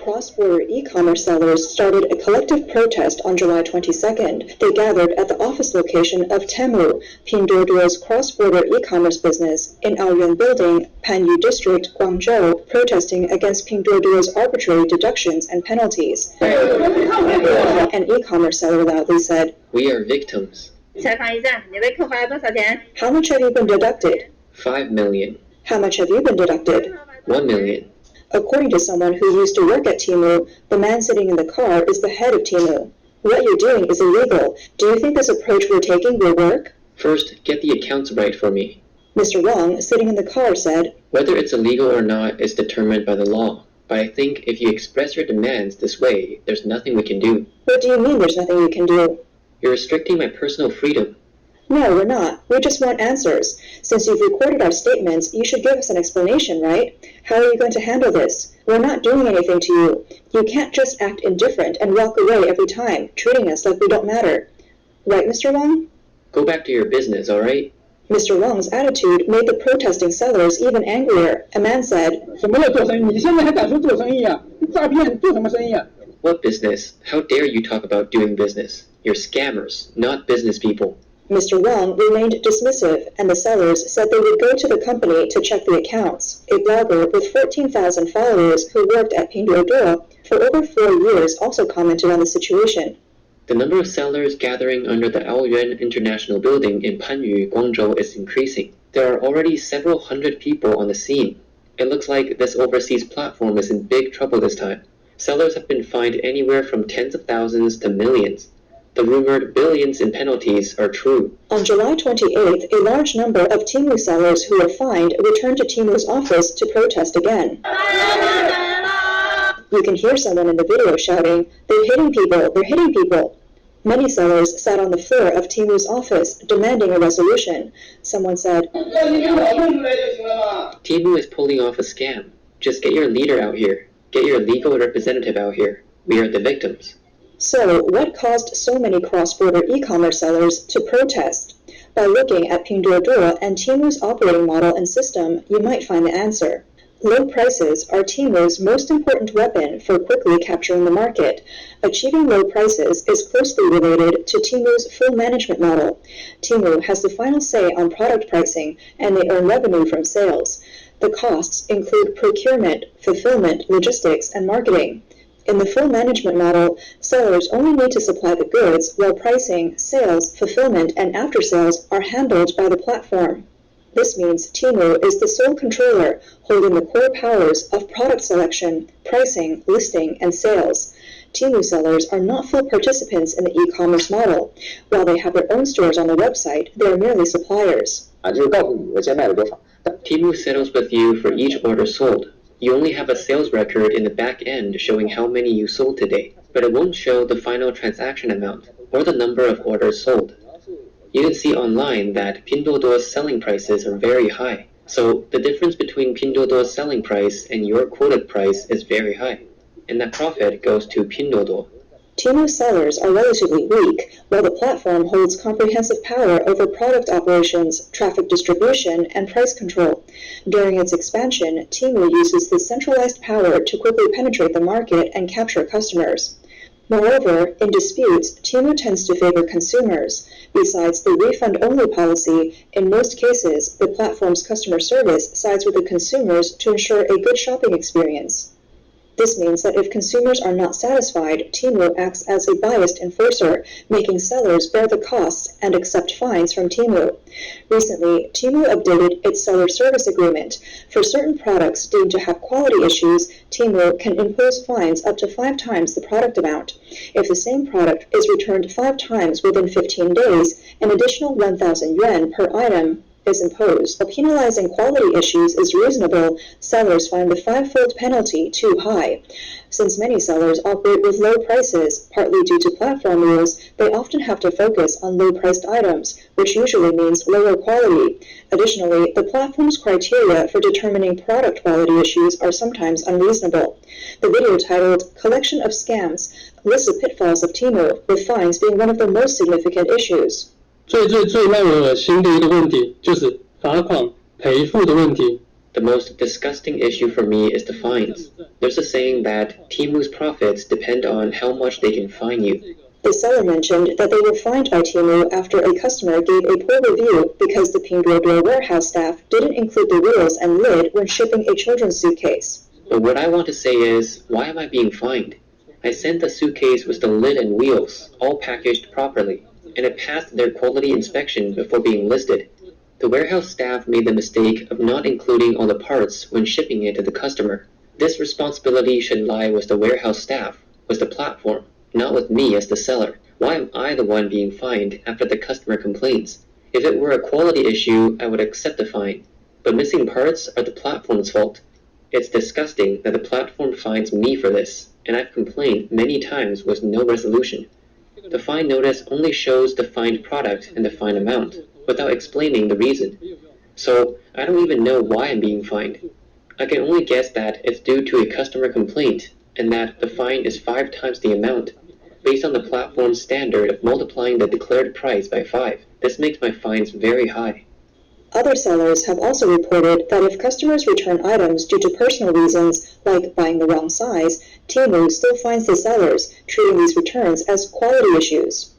cross-border e-commerce sellers started a collective protest on July 22nd. They gathered at the office location of Temu, Pinduoduo's cross-border e-commerce business, in Aoyuan Building, Panyu District, Guangzhou, protesting against Pinduoduo's arbitrary deductions and penalties. An e-commerce seller loudly said, "We are victims." How much have you been deducted? 5 million. How much have you been deducted? 1 million. According to someone who used to work at Temu, the man sitting in the car is the head of Temu. What you're doing is illegal. Do you think this approach we're taking will work? First, get the accounts right for me. Mr. Wang, sitting in the car, said, Whether it's illegal or not is determined by the law. But I think if you express your demands this way, there's nothing we can do. What do you mean there's nothing we can do? You're restricting my personal freedom. No, we're not. We just want answers. Since you've recorded our statements, you should give us an explanation, right? How are you going to handle this? We're not doing anything to you. You can't just act indifferent and walk away every time, treating us like we don't matter. Right, Mr. Wang? Go back to your business, all right? Mr. Wang's attitude made the protesting sellers even angrier. A man said, What business? How dare you talk about doing business? You're scammers, not business people. Mr. Wang remained dismissive, and the sellers said they would go to the company to check the accounts. A blogger with 14,000 followers who worked at Pinduoduo for over 4 years also commented on the situation. The number of sellers gathering under the Aoyuan International Building in Panyu, Guangzhou is increasing. There are already several hundred people on the scene. It looks like this overseas platform is in big trouble this time. Sellers have been fined anywhere from tens of thousands to millions. The rumored billions in penalties are true. On July 28th, a large number of Temu sellers who were fined returned to Temu's office to protest again. You can hear someone in the video shouting, "They're hitting people! They're hitting people!" Many sellers sat on the floor of Temu's office, demanding a resolution. Someone said, Temu is pulling off a scam. Just get your leader out here. Get your legal representative out here. We are the victims. So, what caused so many cross-border e-commerce sellers to protest? By looking at Pinduoduo and Temu's operating model and system, you might find the answer. Low prices are Temu's most important weapon for quickly capturing the market. Achieving low prices is closely related to Temu's full management model. Temu has the final say on product pricing, and they earn revenue from sales. The costs include procurement, fulfillment, logistics, and marketing. In the full management model, sellers only need to supply the goods, while pricing, sales, fulfillment, and after-sales are handled by the platform. This means Temu is the sole controller, holding the core powers of product selection, pricing, listing, and sales. Temu sellers are not full participants in the e-commerce model. While they have their own stores on the website, they are merely suppliers. Temu settles with you for each order sold. You only have a sales record in the back end showing how many you sold today, but it won't show the final transaction amount or the number of orders sold. You can see online that Pinduoduo's selling prices are very high, so the difference between Pinduoduo's selling price and your quoted price is very high, and that profit goes to Pinduoduo. Temu sellers are relatively weak, while the platform holds comprehensive power over product operations, traffic distribution, and price control. During its expansion, Temu uses this centralized power to quickly penetrate the market and capture customers. Moreover, in disputes, Temu tends to favor consumers. Besides the refund-only policy, in most cases, the platform's customer service sides with the consumers to ensure a good shopping experience. This means that if consumers are not satisfied, Temu acts as a biased enforcer, making sellers bear the costs and accept fines from Temu. Recently, Temu updated its seller service agreement. For certain products deemed to have quality issues, Temu can impose fines up to 5 times the product amount. If the same product is returned 5 times within 15 days, an additional 1,000 yuan per item is imposed. While penalizing quality issues is reasonable, sellers find the 5-fold penalty too high. Since many sellers operate with low prices, partly due to platform rules, they often have to focus on low-priced items, which usually means lower quality. Additionally, the platform's criteria for determining product quality issues are sometimes unreasonable. The video titled "Collection of Scams" lists the pitfalls of Temu, with fines being one of the most significant issues. 最让人恶心的一个问题就是罚款赔付的问题。The most disgusting issue for me is the fines. There's a saying that Temu's profits depend on how much they can fine you. The seller mentioned that they were fined by Temu after a customer gave a poor review because the Pinduoduo warehouse staff didn't include the wheels and lid when shipping a children's suitcase. But what I want to say is, why am I being fined? I sent the suitcase with the lid and wheels, all packaged properly, and it passed their quality inspection before being listed. The warehouse staff made the mistake of not including all the parts when shipping it to the customer. This responsibility should lie with the warehouse staff, with the platform, not with me as the seller. Why am I the one being fined after the customer complains? If it were a quality issue, I would accept the fine. But missing parts are the platform's fault. It's disgusting that the platform fines me for this, and I've complained many times with no resolution. The fine notice only shows the fined product and the fine amount, without explaining the reason. So I don't even know why I'm being fined. I can only guess that it's due to a customer complaint, and that the fine is 5 times the amount, based on the platform's standard of multiplying the declared price by 5. This makes my fines very high. Other sellers have also reported that if customers return items due to personal reasons, like buying the wrong size, Temu still fines the sellers, treating these returns as quality issues.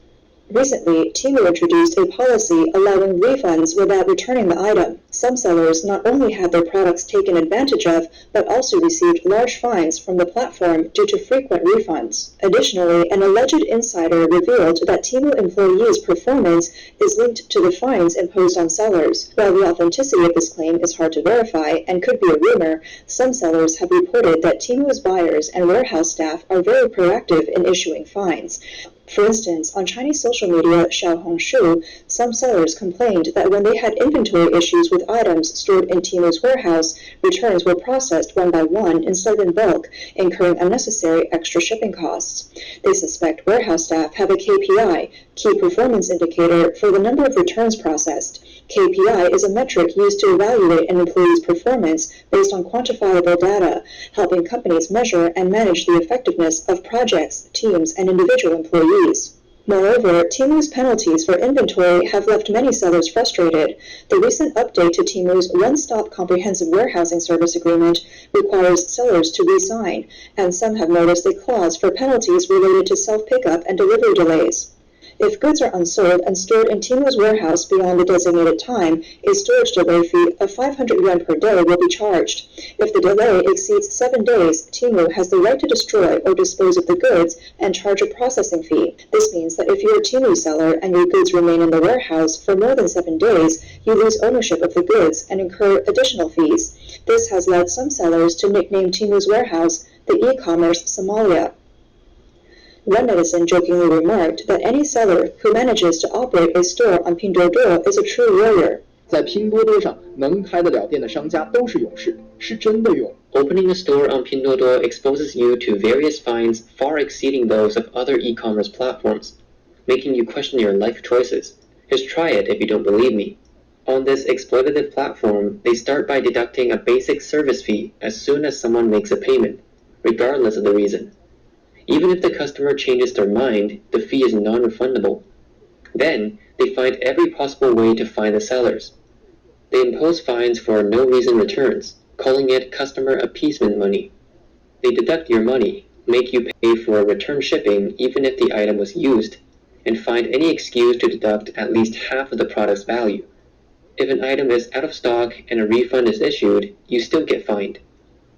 Recently, Temu introduced a policy allowing refunds without returning the item. Some sellers not only had their products taken advantage of, but also received large fines from the platform due to frequent refunds. Additionally, an alleged insider revealed that Temu employees' performance is linked to the fines imposed on sellers. While the authenticity of this claim is hard to verify and could be a rumor, some sellers have reported that Temu's buyers and warehouse staff are very proactive in issuing fines. For instance, on Chinese social media Xiaohongshu, some sellers complained that when they had inventory issues with items stored in Temu's warehouse, returns were processed one by one instead of in bulk, incurring unnecessary extra shipping costs. They suspect warehouse staff have a KPI, key performance indicator, for the number of returns processed. KPI is a metric used to evaluate an employee's performance based on quantifiable data, helping companies measure and manage the effectiveness of projects, teams, and individual employees. Moreover, Temu's penalties for inventory have left many sellers frustrated. The recent update to Temu's one-stop comprehensive warehousing service agreement requires sellers to re-sign, and some have noticed a clause for penalties related to self-pickup and delivery delays. If goods are unsold and stored in Temu's warehouse beyond the designated time, a storage delay fee of 500 yuan per day will be charged. If the delay exceeds 7 days, Temu has the right to destroy or dispose of the goods and charge a processing fee. This means that if you're a Temu seller and your goods remain in the warehouse for more than 7 days, you lose ownership of the goods and incur additional fees. This has led some sellers to nickname Temu's warehouse the e-commerce Somalia. One netizen jokingly remarked that any seller who manages to operate a store on Pinduoduo is a true warrior. 在拼多多上能开得了店的商家都是勇士，是真的勇。Opening a store on Pinduoduo exposes you to various fines far exceeding those of other e-commerce platforms, making you question your life choices. Just try it if you don't believe me. On this exploitative platform, they start by deducting a basic service fee as soon as someone makes a payment, regardless of the reason. Even if the customer changes their mind, the fee is non-refundable. Then, they find every possible way to fine the sellers. They impose fines for no-reason returns, calling it customer appeasement money. They deduct your money, make you pay for return shipping even if the item was used, and find any excuse to deduct at least half of the product's value. If an item is out of stock and a refund is issued, you still get fined.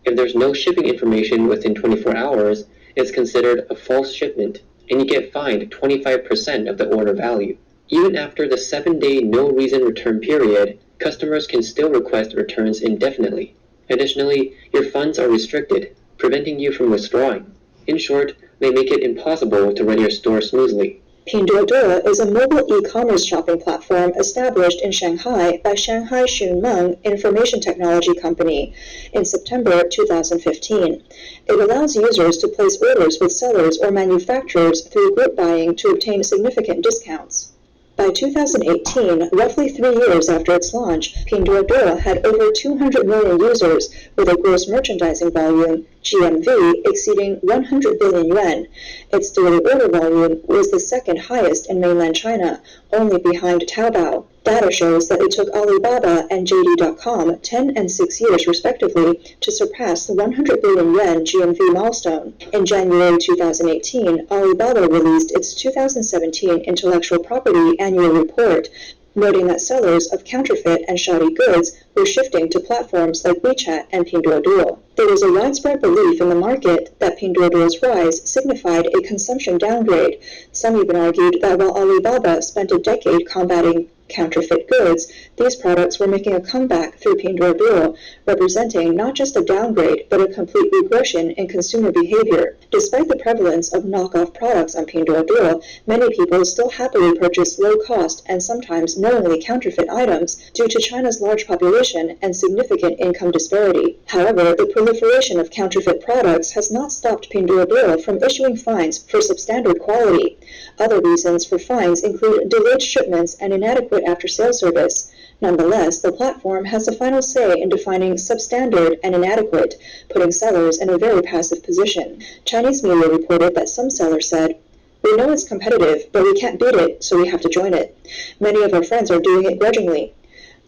If there's no shipping information within 24 hours, it's considered a false shipment, and you get fined 25% of the order value. Even after the 7-day no-reason return period, customers can still request returns indefinitely. Additionally, your funds are restricted, preventing you from withdrawing. In short, they make it impossible to run your store smoothly. Pinduoduo is a mobile e-commerce shopping platform established in Shanghai by Shanghai Xunmeng Information Technology Company in September 2015. It allows users to place orders with sellers or manufacturers through group buying to obtain significant discounts. By 2018, roughly 3 years after its launch, Pinduoduo had over 200 million users with a gross merchandising volume, GMV, exceeding 100 billion yuan. Its daily order volume was the second highest in mainland China, only behind Taobao. Data shows that it took Alibaba and JD.com 10 and 6 years respectively to surpass the 100 billion yuan GMV milestone. In January 2018, Alibaba released its 2017 Intellectual Property Annual Report, noting that sellers of counterfeit and shoddy goods were shifting to platforms like WeChat and Pinduoduo. There was a widespread belief in the market that Pinduoduo's rise signified a consumption downgrade. Some even argued that while Alibaba spent a decade combating counterfeit goods, these products were making a comeback through Pinduoduo, representing not just a downgrade, but a complete regression in consumer behavior. Despite the prevalence of knockoff products on Pinduoduo, many people still happily purchase low-cost and sometimes knowingly counterfeit items due to China's large population and significant income disparity. However, the proliferation of counterfeit products has not stopped Pinduoduo from issuing fines for substandard quality. Other reasons for fines include delayed shipments and inadequate after-sales service. Nonetheless, the platform has the final say in defining substandard and inadequate, putting sellers in a very passive position. Chinese media reported that some sellers said, "We know it's competitive, but we can't beat it, so we have to join it. Many of our friends are doing it grudgingly."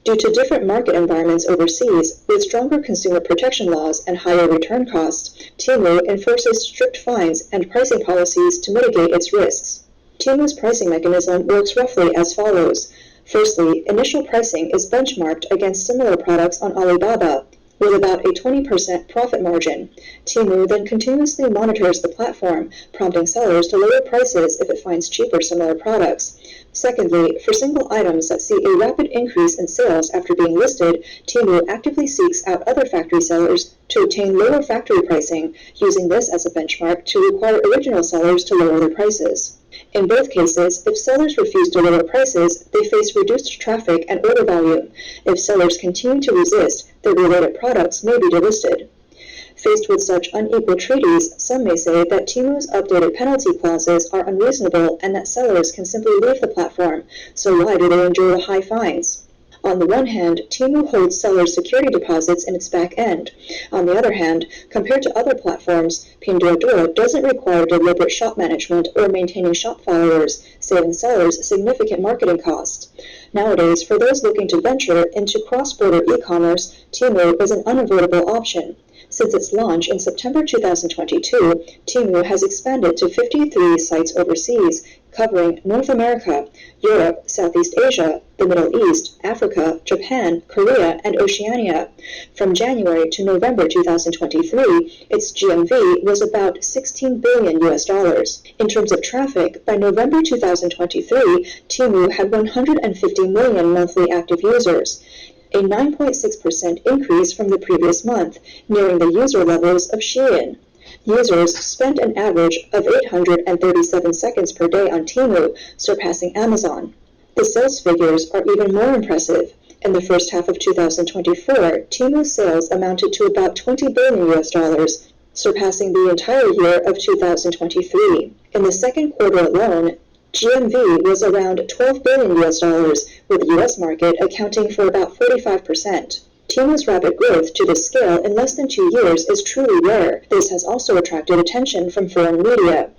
Due to different market environments overseas, with stronger consumer protection laws and higher return costs, Temu enforces strict fines and pricing policies to mitigate its risks. Temu's pricing mechanism works roughly as follows. Firstly, initial pricing is benchmarked against similar products on Alibaba, with about a 20% profit margin. Temu then continuously monitors the platform, prompting sellers to lower prices if it finds cheaper similar products. Secondly, for single items that see a rapid increase in sales after being listed, Temu actively seeks out other factory sellers to obtain lower factory pricing, using this as a benchmark to require original sellers to lower their prices. In both cases, if sellers refuse to lower prices, they face reduced traffic and order volume. If sellers continue to resist, their related products may be delisted. Faced with such unequal treaties, some may say that Temu's updated penalty clauses are unreasonable and that sellers can simply leave the platform, so why do they endure the high fines? On the one hand, Temu holds sellers' security deposits in its back end. On the other hand, compared to other platforms, Pinduoduo doesn't require deliberate shop management or maintaining shop followers, saving sellers significant marketing costs. Nowadays, for those looking to venture into cross-border e-commerce, Temu is an unavoidable option. Since its launch in September 2022, Temu has expanded to 53 sites overseas, covering North America, Europe, Southeast Asia, the Middle East, Africa, Japan, Korea, and Oceania. From January to November 2023, its GMV was about 16 billion US dollars. In terms of traffic, by November 2023, Temu had 150 million monthly active users, a 9.6% increase from the previous month, nearing the user levels of Shein. Users spent an average of 837 seconds per day on Temu, surpassing Amazon. The sales figures are even more impressive. In the first half of 2024, Temu's sales amounted to about 20 billion US dollars, surpassing the entire year of 2023. In the second quarter alone, GMV was around 12 billion US dollars, with the US market accounting for about 45%. Temu's rapid growth to this scale in less than 2 years is truly rare. This has also attracted attention from foreign media.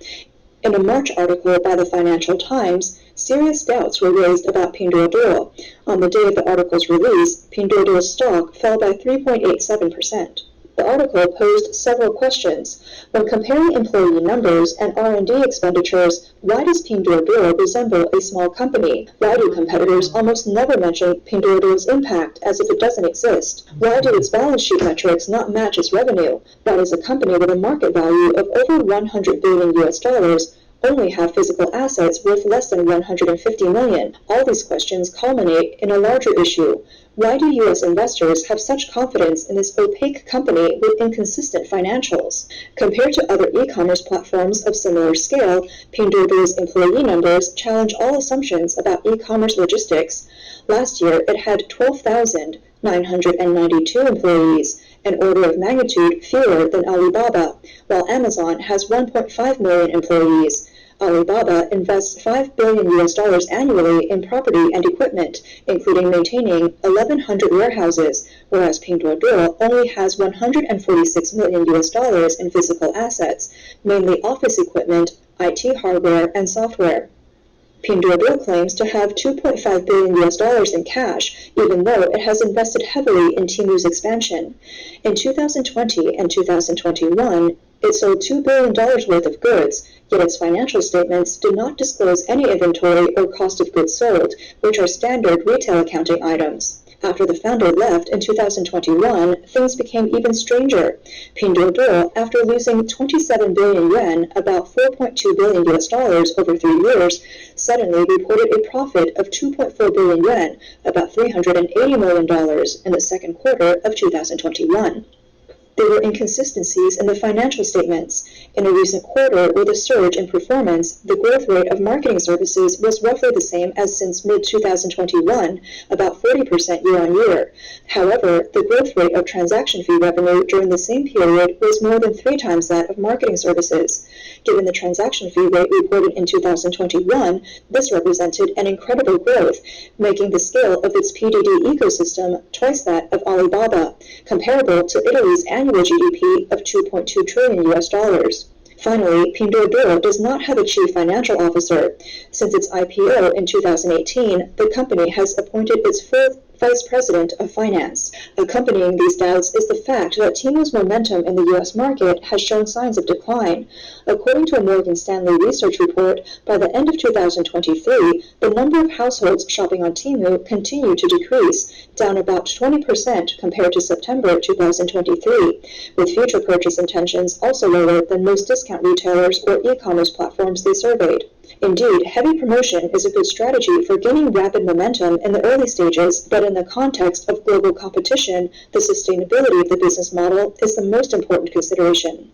In a March article by the Financial Times, serious doubts were raised about Pinduoduo. On the day of the article's release, Pinduoduo's stock fell by 3.87%. The article posed several questions. When comparing employee numbers and R&D expenditures, why does Pinduoduo resemble a small company? Why do competitors almost never mention Pinduoduo's impact as if it doesn't exist? Why do its balance sheet metrics not match its revenue? Why does a company with a market value of over 100 billion US dollars only have physical assets worth less than 150 million? All these questions culminate in a larger issue. Why do U.S. investors have such confidence in this opaque company with inconsistent financials? Compared to other e-commerce platforms of similar scale, Pinduoduo's employee numbers challenge all assumptions about e-commerce logistics. Last year, it had 12,992 employees, an order of magnitude fewer than Alibaba, while Amazon has 1.5 million employees. Alibaba invests $5 billion US dollars annually in property and equipment, including maintaining 1,100 warehouses, whereas Pinduoduo only has 146 million US dollars in physical assets, mainly office equipment, IT hardware, and software. Pinduoduo claims to have $2.5 billion in cash, even though it has invested heavily in Temu's expansion. In 2020 and 2021, it sold $2 billion worth of goods, yet its financial statements did not disclose any inventory or cost of goods sold, which are standard retail accounting items. After the founder left in 2021, things became even stranger. Pinduoduo, after losing 27 billion yuan, about $4.2 billion over 3 years, suddenly reported a profit of 2.4 billion yuan, about $380 million in the second quarter of 2021. There were inconsistencies in the financial statements. In a recent quarter with a surge in performance, the growth rate of marketing services was roughly the same as since mid-2021, about 40% year-on-year. However, the growth rate of transaction fee revenue during the same period was more than 3 times that of marketing services. Given the transaction fee rate reported in 2021, this represented an incredible growth, making the scale of its PDD ecosystem twice that of Alibaba, comparable to Italy's annual GDP of $2.2 trillion. Finally, Pinduoduo does not have a chief financial officer. Since its IPO in 2018, the company has appointed its fourth Vice President of Finance. Accompanying these doubts is the fact that Temu's momentum in the U.S. market has shown signs of decline. According to a Morgan Stanley research report, by the end of 2023, the number of households shopping on Temu continued to decrease, down about 20% compared to September 2023, with future purchase intentions also lower than most discount retailers or e-commerce platforms they surveyed. Indeed, heavy promotion is a good strategy for gaining rapid momentum in the early stages, but in the context of global competition, the sustainability of the business model is the most important consideration.